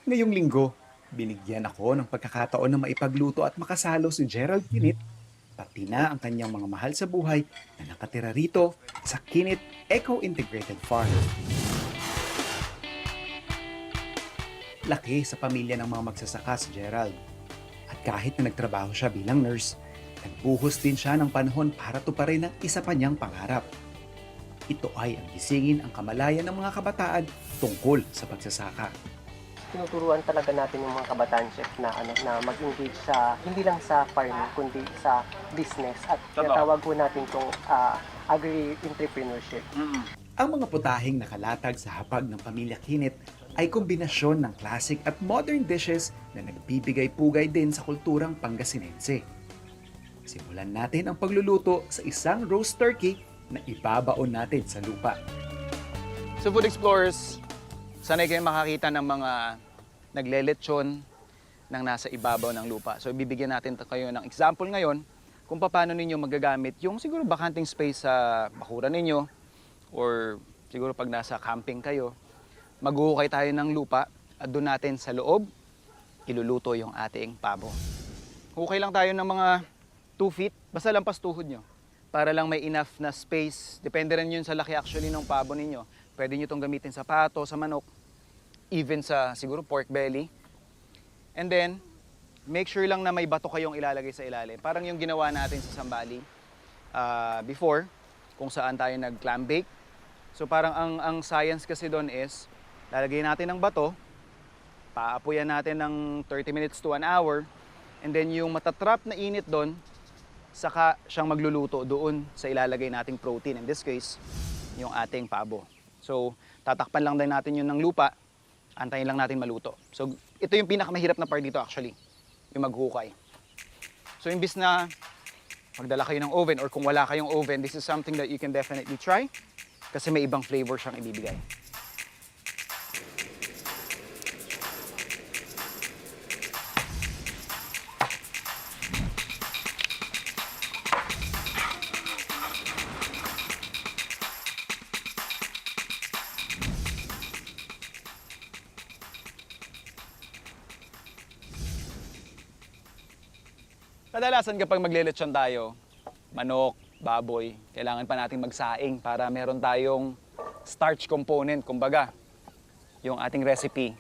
Ngayong linggo, binigyan ako ng pagkakataon na maipagluto at makasalo si Gerald Kinit, pati na ang kanyang mga mahal sa buhay na nakatira rito sa Kinit Eco-Integrated Farm. Laki sa pamilya ng mga magsasaka si Gerald. At kahit na nagtrabaho siya bilang nurse, nagbuhos din siya ng panahon para tuparin ang isa pa niyang pangarap. Ito ay ang gisingin ang kamalayan ng mga kabataan tungkol sa pagsasaka. Tinuturuan talaga natin yung mga kabataan, chef, na mag-engage sa hindi lang sa farming kundi sa business, at tinatawag po natin itong agri-entrepreneurship. Ang mga putahing nakalatag sa hapag ng pamilya Kinit ay kombinasyon ng classic at modern dishes na nagbibigay-pugay din sa kulturang Pangasinense. Simulan natin ang pagluluto sa isang roast turkey na ibabaon natin sa lupa. So Food Explorers, sanay kayo makakita ng mga naglelechon ng nasa ibabaw ng lupa. So bibigyan natin kayo ng example ngayon kung paano ninyo magagamit yung siguro bakanting space sa bakuran ninyo, or siguro pag nasa camping kayo, maghuhukay tayo ng lupa at doon natin sa loob iluluto yung ating pabo. Hukay lang tayo ng mga 2 feet, basta lampas tuhod nyo, para lang may enough na space. Depende rin yun sa laki actually ng pabo ninyo. Pwede nyo itong gamitin sa pato, sa manok, even sa siguro pork belly. And then, make sure lang na may bato kayong ilalagay sa ilalim. Parang yung ginawa natin sa Sambali before, kung saan tayo nag-clam bake. So parang ang science kasi doon is, lalagay natin ng bato, paapuyan natin ng 30 minutes to 1 hour, and then yung matatrap na init doon, saka siyang magluluto doon sa ilalagay nating protein. In this case, yung ating pabo. So, tatakpan lang din natin yun ng lupa, antayin lang natin maluto. So, ito yung pinakamahirap na part dito actually, yung maghukay. So, imbis na magdala kayo ng oven, or kung wala kayong oven, this is something that you can definitely try kasi may ibang flavor siyang ibibigay. Kadalasan kapag maglelechon tayo, manok, baboy, kailangan pa nating magsaing para meron tayong starch component, kumbaga. Yung ating recipe,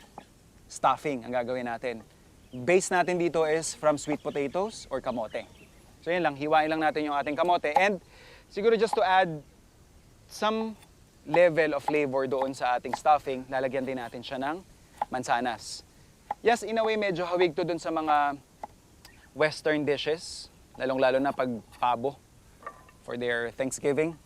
stuffing ang gagawin natin. Base natin dito is from sweet potatoes or kamote. So yun lang, hiwain lang natin yung ating kamote. And siguro just to add some level of flavor doon sa ating stuffing, lalagyan din natin siya ng mansanas. Yes, in a way, medyo hawig to doon sa mga Western dishes, lalong-lalo na pag pabo for their Thanksgiving.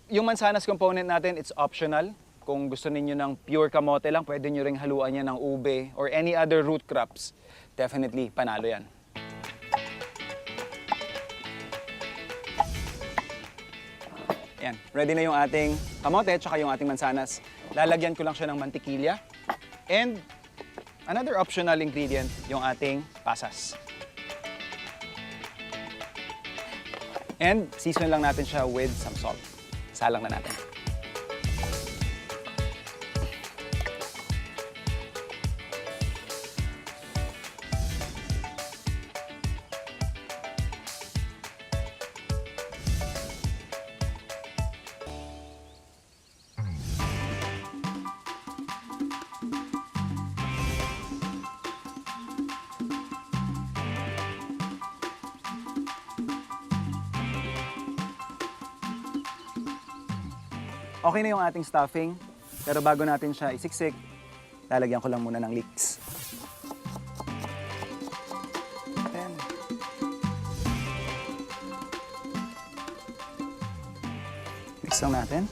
Yung mansanas component natin, it's optional. Kung gusto ninyo ng pure kamote lang, pwede nyo ring haluan yan ng ube or any other root crops. Definitely, panalo yan. Yan, ready na yung ating kamote at saka yung ating mansanas. Lalagyan ko lang siya ng mantikilya. And another optional ingredient, yung ating pasas. And season lang natin siya with some salt. Salang na natin. Okay na yung ating stuffing, pero bago natin siya isiksik, lalagyan ko lang muna ng leeks. Then, mix lang natin.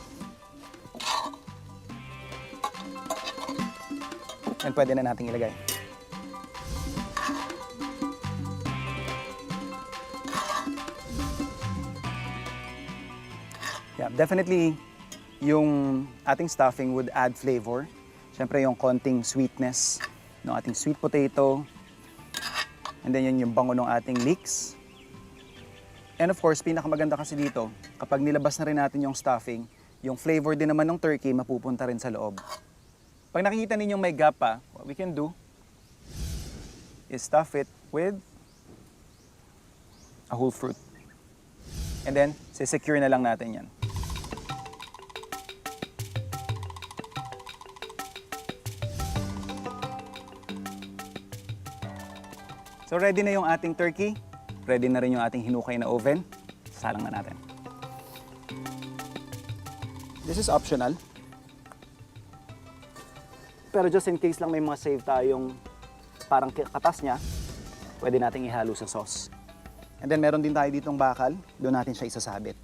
Then pwede na nating ilagay. Yeah, definitely yung ating stuffing would add flavor. Siyempre yung konting sweetness ng ating sweet potato. And then yun yung bango ng ating leeks. And of course, pinakamaganda kasi dito, kapag nilabas na rin natin yung stuffing, yung flavor din naman ng turkey mapupunta rin sa loob. Pag nakikita ninyong may gap pa, what we can do is stuff it with a whole fruit. And then, secure na lang natin yan. So ready na yung ating turkey. Ready na rin yung ating hinukay na oven. Salang na natin. This is optional. Pero just in case lang may mga save tayong parang katas niya, pwede nating ihalo sa sauce. And then meron din tayo ditong bakal. Doon natin siya isasabit.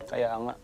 Kaya nga.